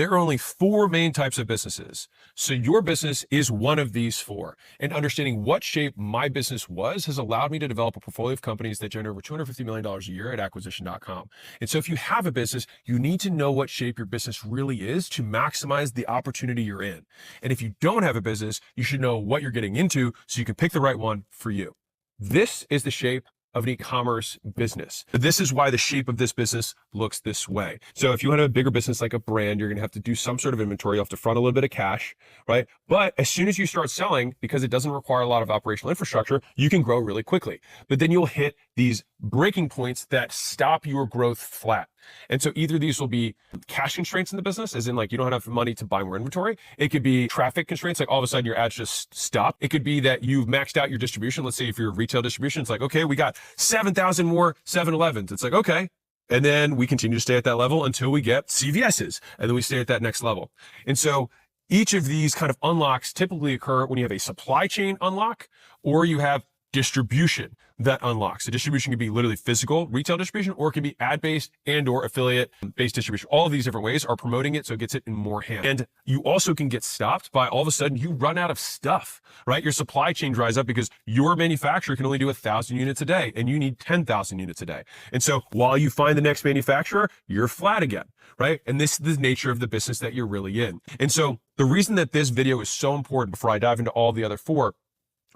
There are only 4 main types of businesses. So your business is one of these 4. And understanding what shape my business was has allowed me to develop a portfolio of companies that generate over $250 million a year at acquisition.com. And so if you have a business, you need to know what shape your business really is to maximize the opportunity you're in. And if you don't have a business, you should know what you're getting into so you can pick the right one for you. This is the shape of an e-commerce business. This is why the shape of this business looks this way. So if you want to have a bigger business like a brand, you're going to have to do some sort of inventory. You'll have to front a little bit of cash, right? But as soon as you start selling, because it doesn't require a lot of operational infrastructure, you can grow really quickly. But then you'll hit these breaking points that stop your growth flat. And so either these will be cash constraints in the business, as in like you don't have enough money to buy more inventory. It could be traffic constraints, like all of a sudden your ads just stop. It could be that you've maxed out your distribution. Let's say if you're retail distribution, it's like, okay, we got 7,000 more 7-Elevens. It's like, okay. And then we continue to stay at that level until we get CVS's, and then we stay at that next level. And so each of these kind of unlocks typically occur when you have a supply chain unlock or you have distribution that unlocks. The distribution can be literally physical retail distribution, or it can be ad-based and or affiliate-based distribution. All of these different ways are promoting it so it gets it in more hands. And you also can get stopped by all of a sudden you run out of stuff, right? Your supply chain dries up because your manufacturer can only do 1,000 units a day and you need 10,000 units a day. And so while you find the next manufacturer, you're flat again, right? And this is the nature of the business that you're really in. And so the reason that this video is so important before I dive into all the other 4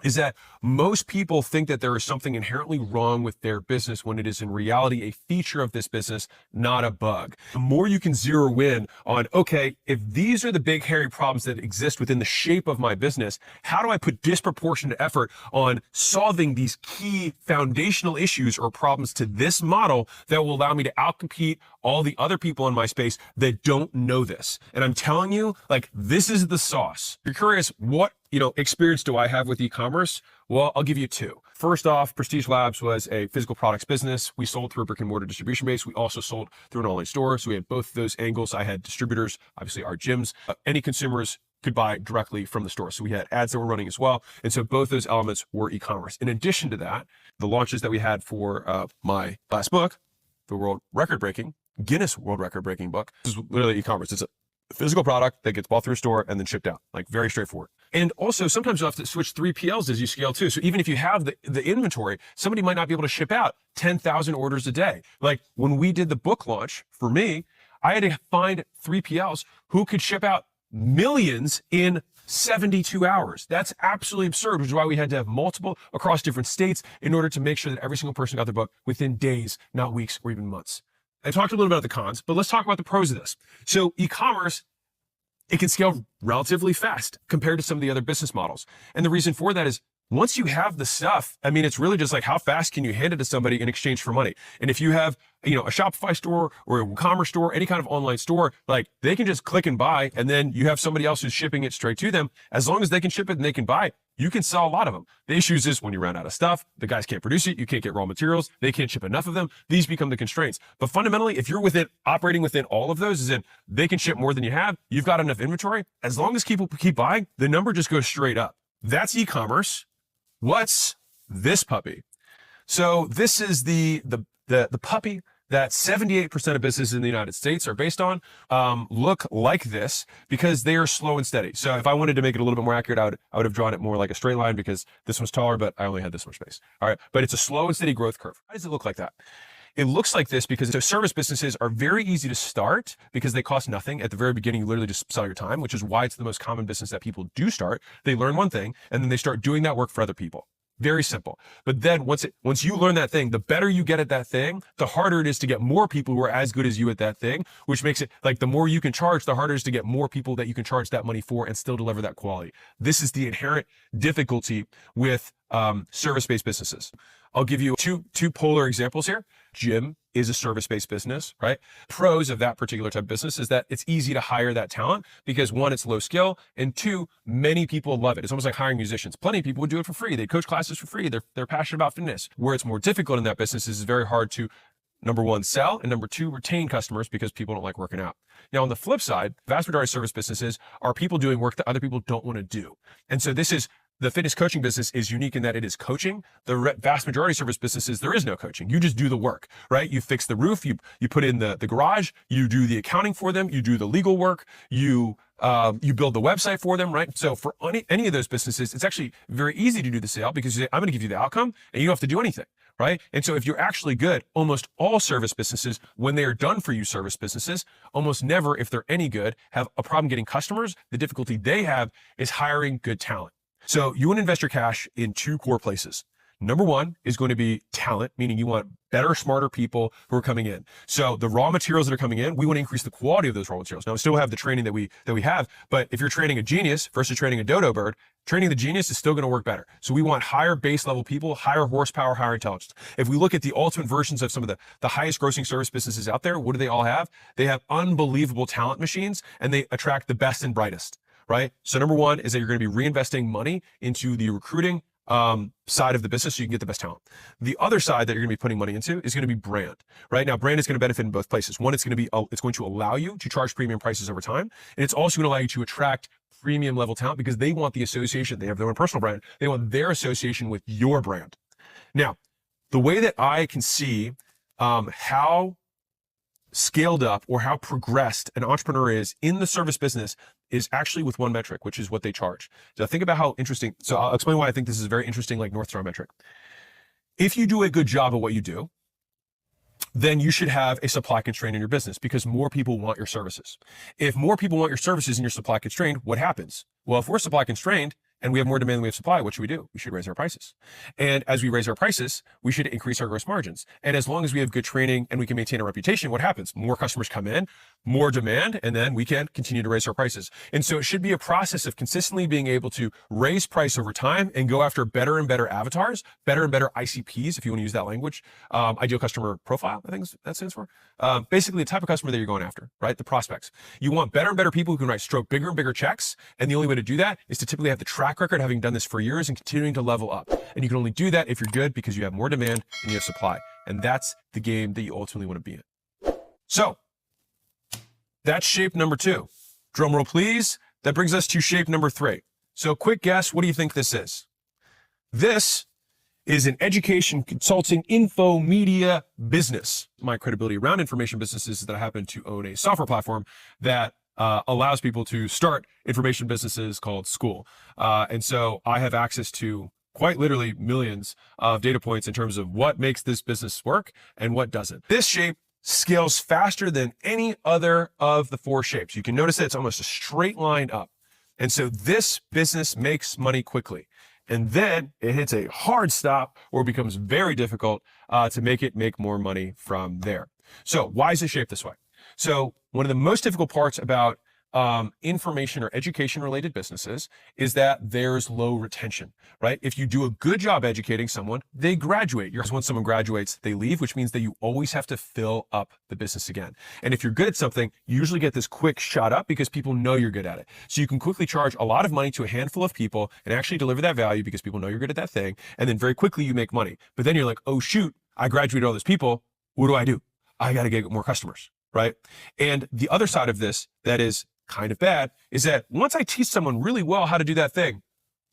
is that most people think that there is something inherently wrong with their business when it is in reality a feature of this business, not a bug. The more you can zero in on, okay, if these are the big hairy problems that exist within the shape of my business, how do I put disproportionate effort on solving these key foundational issues or problems to this model that will allow me to outcompete all the other people in my space that don't know this? And I'm telling you, like, this is the sauce. If you're curious, what experience do I have with e-commerce? Well, I'll give you 2. First off, Prestige Labs was a physical products business. We sold through a brick and mortar distribution base. We also sold through an online store. So we had both those angles. I had distributors, obviously our gyms. Any consumers could buy directly from the store. So we had ads that were running as well. And so both those elements were e-commerce. In addition to that, the launches that we had for my last book, the Guinness World Record breaking book, this is literally e-commerce. It's a physical product that gets bought through a store and then shipped out, like very straightforward. And also sometimes you'll have to switch 3PLs as you scale too. So even if you have the inventory, somebody might not be able to ship out 10,000 orders a day. Like when we did the book launch for me, I had to find 3PLs who could ship out millions in 72 hours. That's absolutely absurd, which is why we had to have multiple across different states in order to make sure that every single person got their book within days, not weeks or even months. I talked a little bit about the cons, but let's talk about the pros of this. So e-commerce, it can scale relatively fast compared to some of the other business models. And the reason for that is once you have the stuff, I mean, it's really just like how fast can you hand it to somebody in exchange for money? And if you have, a Shopify store or a e-commerce store, any kind of online store, like they can just click and buy, and then you have somebody else who's shipping it straight to them. As long as they can ship it and they can buy, you can sell a lot of them. The issue is when you run out of stuff, the guys can't produce it. You can't get raw materials. They can't ship enough of them. These become the constraints. But fundamentally, if you're operating within all of those, is in they can ship more than you have. You've got enough inventory. As long as people keep buying, the number just goes straight up. That's e-commerce. What's this puppy? So this is the puppy that 78% of businesses in the United States are based on, look like this because they are slow and steady. So if I wanted to make it a little bit more accurate, I would have drawn it more like a straight line because this one's taller, but I only had this much space. All right. But it's a slow and steady growth curve. Why does it look like that? It looks like this because service businesses are very easy to start because they cost nothing. At the very beginning, you literally just sell your time, which is why it's the most common business that people do start. They learn one thing and then they start doing that work for other people. Very simple. But then once you learn that thing, the better you get at that thing, the harder it is to get more people who are as good as you at that thing, which makes it like the more you can charge, the harder it is to get more people that you can charge that money for and still deliver that quality. This is the inherent difficulty with service-based businesses. I'll give you two polar examples here. Gym is a service-based business, right? Pros of that particular type of business is that it's easy to hire that talent because 1, it's low skill, and 2, many people love it. It's almost like hiring musicians. Plenty of people would do it for free. They coach classes for free. They're passionate about fitness. Where it's more difficult in that business is it's very hard to, number 1, sell, and number 2, retain customers because people don't like working out. Now, on the flip side, vast majority of service businesses are people doing work that other people don't want to do. And so this is the fitness coaching business is unique in that it is coaching. The vast majority of service businesses, there is no coaching. You just do the work, right? You fix the roof, you put in the garage, you do the accounting for them, you do the legal work, you build the website for them, right? So for any of those businesses, it's actually very easy to do the sale because you say, I'm going to give you the outcome and you don't have to do anything, right? And so if you're actually good, almost all service businesses, when they are done for you service businesses, almost never, if they're any good, have a problem getting customers. The difficulty they have is hiring good talent. So you want to invest your cash in two core places. Number one is going to be talent, meaning you want better, smarter people who are coming in. So the raw materials that are coming in, we want to increase the quality of those raw materials. Now, we still have the training that we have, but if you're training a genius versus training a dodo bird, training the genius is still going to work better. So we want higher base level people, higher horsepower, higher intelligence. If we look at the ultimate versions of some of the highest grossing service businesses out there, what do they all have? They have unbelievable talent machines and they attract the best and brightest, right? So number one is that you're going to be reinvesting money into the recruiting side of the business so you can get the best talent. The other side that you're going to be putting money into is going to be brand, right? Now, brand is going to benefit in both places. One, it's going to allow you to charge premium prices over time. And it's also going to allow you to attract premium level talent because they want the association. They have their own personal brand. They want their association with your brand. Now, the way that I can see how scaled up or how progressed an entrepreneur is in the service business is actually with one metric, which is what they charge. So think about how interesting. So I'll explain why I think this is a very interesting, like North Star metric. If you do a good job at what you do, then you should have a supply constraint in your business because more people want your services. If more people want your services and you're supply constrained, what happens? Well, if we're supply constrained, and we have more demand than we have supply, what should we do? We should raise our prices. And as we raise our prices, we should increase our gross margins. And as long as we have good training and we can maintain a reputation, what happens? More customers come in, more demand, and then we can continue to raise our prices. And so it should be a process of consistently being able to raise price over time and go after better and better avatars, better and better ICPs, if you want to use that language, ideal customer profile, I think that stands for. Basically the type of customer that you're going after, right? The prospects. You want better and better people who can write stroke bigger and bigger checks. And the only way to do that is to typically have the track record, having done this for years and continuing to level up. And you can only do that if you're good because you have more demand and you have supply. And that's the game that you ultimately want to be in. So that's shape number 2. Drum roll, please. That brings us to shape number 3. So quick guess, what do you think this is? This is an education consulting info media business. My credibility around information businesses is that I happen to own a software platform that allows people to start information businesses called School. And so I have access to quite literally millions of data points in terms of what makes this business work and what doesn't. This shape scales faster than any other of the 4 shapes. You can notice that it's almost a straight line up. And so this business makes money quickly. And then it hits a hard stop or becomes very difficult to make more money from there. So why is it shaped this way? So one of the most difficult parts about information or education related businesses is that there's low retention, right? If you do a good job educating someone, they graduate. Once someone graduates, they leave, which means that you always have to fill up the business again. And if you're good at something, you usually get this quick shot up because people know you're good at it. So you can quickly charge a lot of money to a handful of people and actually deliver that value because people know you're good at that thing. And then very quickly you make money. But then you're like, oh shoot, I graduated all those people. What do? I got to get more customers, right? And the other side of this that is kind of bad is that once I teach someone really well how to do that thing,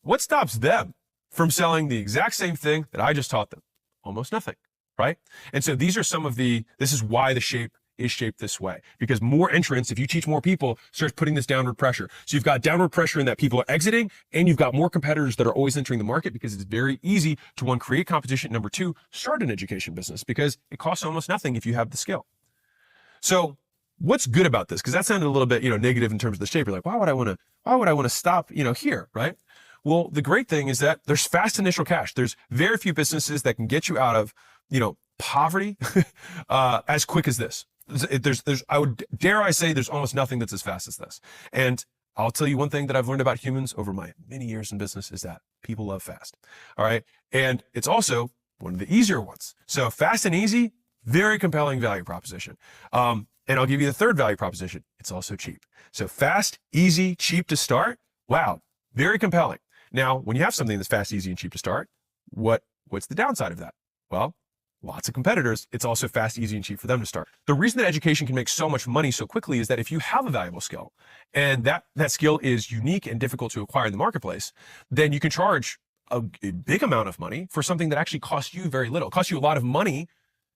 what stops them from selling the exact same thing that I just taught them? Almost nothing, right? And so this is why the shape is shaped this way, because more entrants, if you teach more people, starts putting this downward pressure. So you've got downward pressure in that people are exiting and you've got more competitors that are always entering the market because it's very easy to, 1, create competition. Number 2, start an education business because it costs almost nothing if you have the skill. So what's good about this? Because that sounded a little bit, negative in terms of the shape. You're like, why would I want to stop, here, right? Well, the great thing is that there's fast initial cash. There's very few businesses that can get you out of, poverty as quick as this. I would dare I say there's almost nothing that's as fast as this. And I'll tell you one thing that I've learned about humans over my many years in business is that people love fast. All right. And it's also one of the easier ones. So fast and easy, very compelling value proposition. And I'll give you the third value proposition. It's also cheap. So fast, easy, cheap to start. Wow. Very compelling. Now, when you have something that's fast, easy, and cheap to start, what's the downside of that? Well, lots of competitors, it's also fast, easy, and cheap for them to start. The reason that education can make so much money so quickly is that if you have a valuable skill and that skill is unique and difficult to acquire in the marketplace, then you can charge a big amount of money for something that actually costs you very little. It costs you a lot of money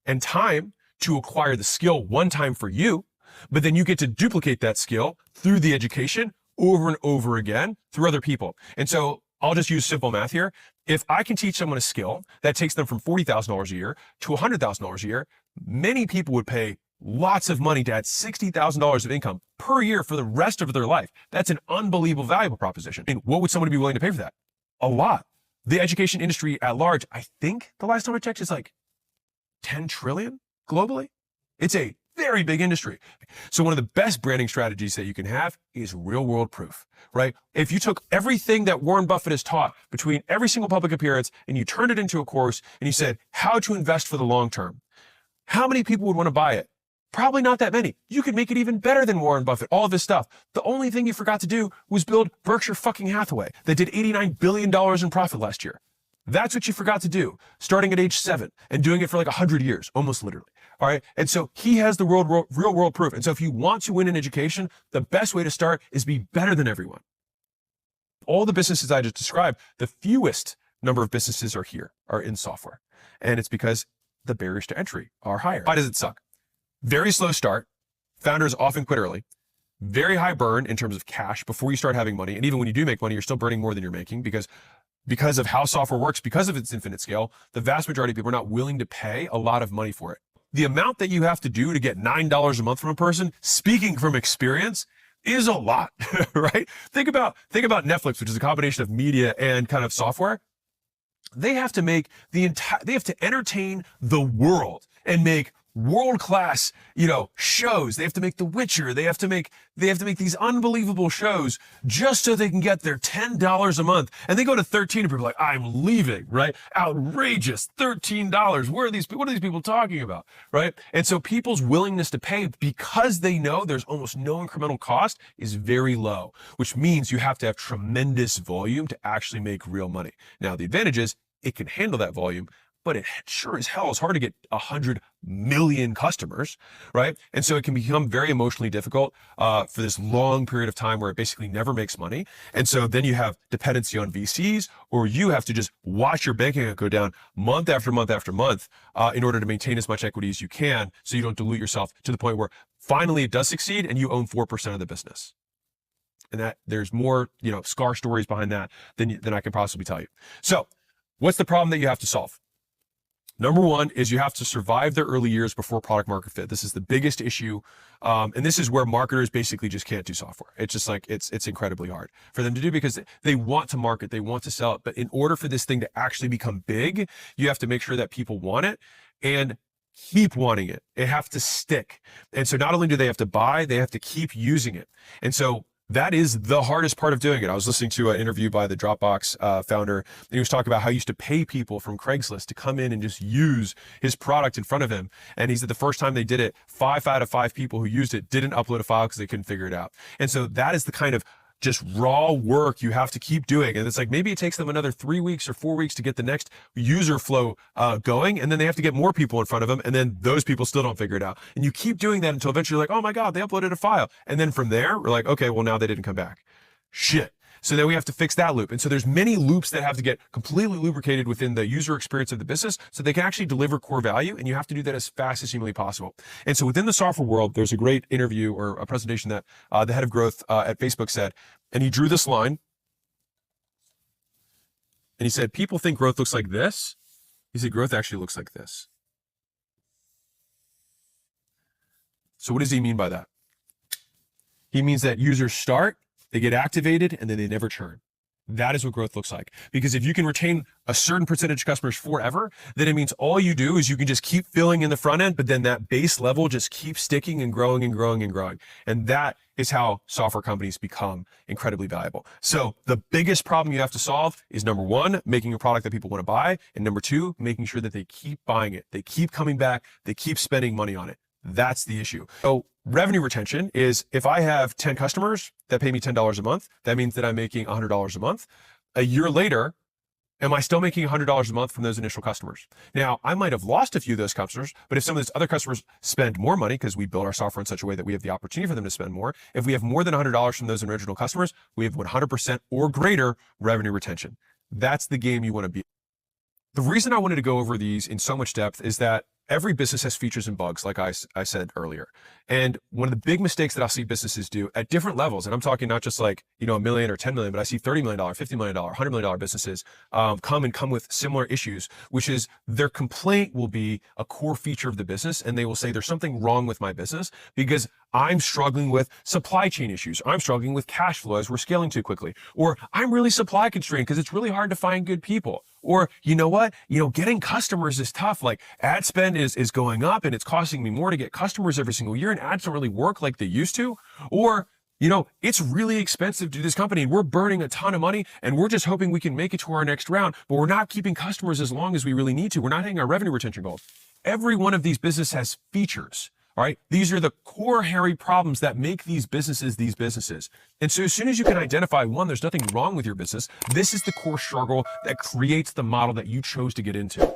and time to acquire the skill one time for you, but then you get to duplicate that skill through the education over and over again through other people. And so I'll just use simple math here. If I can teach someone a skill that takes them from $40,000 a year to $100,000 a year, many people would pay lots of money to add $60,000 of income per year for the rest of their life. That's an unbelievable valuable proposition. And what would somebody be willing to pay for that? A lot. The education industry at large, I think the last time I checked, is like 10 trillion globally. It's a very big industry. So one of the best branding strategies that you can have is real world proof, right? If you took everything that Warren Buffett has taught between every single public appearance and you turned it into a course and you said how to invest for the long term, how many people would want to buy it? Probably not that many. You could make it even better than Warren Buffett, all of his stuff. The only thing you forgot to do was build Berkshire fucking Hathaway that did $89 billion in profit last year. That's what you forgot to do, starting at age 7 and doing it for like 100 years, almost literally. All right. And so he has the real world proof. And so if you want to win in education, the best way to start is be better than everyone. All the businesses I just described, the fewest number of businesses are in software. And it's because the barriers to entry are higher. Why does it suck? Very slow start. Founders often quit early. Very high burn in terms of cash before you start having money. And even when you do make money, you're still burning more than you're making because of how software works, because of its infinite scale. The vast majority of people are not willing to pay a lot of money for it. The amount that you have to do to get $9 a month from a person, speaking from experience, is a lot, right? Think about Netflix, which is a combination of media and kind of software. They have to make they have to entertain the world and make world-class, shows. They have to make The Witcher. They have to make these unbelievable shows just so they can get their $10 a month. And they go to 13 and people are like, I'm leaving, right? Outrageous, $13. What are these people talking about, right? And so people's willingness to pay, because they know there's almost no incremental cost, is very low, which means you have to have tremendous volume to actually make real money. Now, the advantage is it can handle that volume, but it sure as hell is hard to get 100 million customers, right? And so it can become very emotionally difficult for this long period of time where it basically never makes money. And so then you have dependency on VCs, or you have to just watch your bank account go down month after month after month in order to maintain as much equity as you can, so you don't dilute yourself to the point where finally it does succeed and you own 4% of the business. And that there's more, scar stories behind that than I can possibly tell you. So what's the problem that you have to solve? Number one is you have to survive their early years before product market fit. This is the biggest issue. And this is where marketers basically just can't do software. It's just like, it's incredibly hard for them to do because they want to market, they want to sell it. But in order for this thing to actually become big, you have to make sure that people want it and keep wanting it. It has to stick. And so not only do they have to buy, they have to keep using it. And so that is the hardest part of doing it. I was listening to an interview by the Dropbox founder, and he was talking about how he used to pay people from Craigslist to come in and just use his product in front of him. And he said the first time they did it, 5 out of 5 people who used it didn't upload a file because they couldn't figure it out. And so that is the kind of just raw work you have to keep doing. And it's like, maybe it takes them another 3 weeks or 4 weeks to get the next user flow going. And then they have to get more people in front of them. And then those people still don't figure it out. And you keep doing that until eventually you're like, oh my God, they uploaded a file. And then from there, we're like, okay, well now they didn't come back. Shit. So then we have to fix that loop. And so there's many loops that have to get completely lubricated within the user experience of the business so they can actually deliver core value. And you have to do that as fast as humanly possible. And so within the software world, there's a great interview or a presentation that the head of growth at Facebook said, and he drew this line and he said, people think growth looks like this. He said, growth actually looks like this. So what does he mean by that? He means that users start, they get activated, and then they never churn. That is what growth looks like. Because if you can retain a certain percentage of customers forever, then it means all you do is you can just keep filling in the front end, but then that base level just keeps sticking and growing and growing and growing. And that is how software companies become incredibly valuable. So the biggest problem you have to solve is, number one, making a product that people want to buy. And number two, making sure that they keep buying it. They keep coming back. They keep spending money on it. That's the issue. So revenue retention is, if I have 10 customers that pay me $10 a month, that means that I'm making $100 a month. A year later, Am I still making $100 a month from those initial customers? Now, I might have lost a few of those customers, but if some of those other customers spend more money, because we build our software in such a way that we have the opportunity for them to spend more, if we have more than $100 from those original customers, we have 100% or greater revenue retention. That's the game you want to be. The reason I wanted to go over these in so much depth is that every business has features and bugs, like I said earlier. And one of the big mistakes that I'll see businesses do at different levels, and I'm talking not just like, $1 million or 10 million, but I see $30 million, $50 million, $100 million businesses come with similar issues, which is their complaint will be a core feature of the business. And they will say, there's something wrong with my business because I'm struggling with supply chain issues. I'm struggling with cash flow as we're scaling too quickly. Or I'm really supply constrained because it's really hard to find good people. Or, you know what? Getting customers is tough. Like ad spend is going up and it's costing me more to get customers every single year, and ads don't really work like they used to. Or, it's really expensive to do this company and we're burning a ton of money and we're just hoping we can make it to our next round, but we're not keeping customers as long as we really need to. We're not hitting our revenue retention goals. Every one of these businesses has features. All right. These are the core hairy problems that make these businesses. And so as soon as you can identify one, there's nothing wrong with your business. This is the core struggle that creates the model that you chose to get into.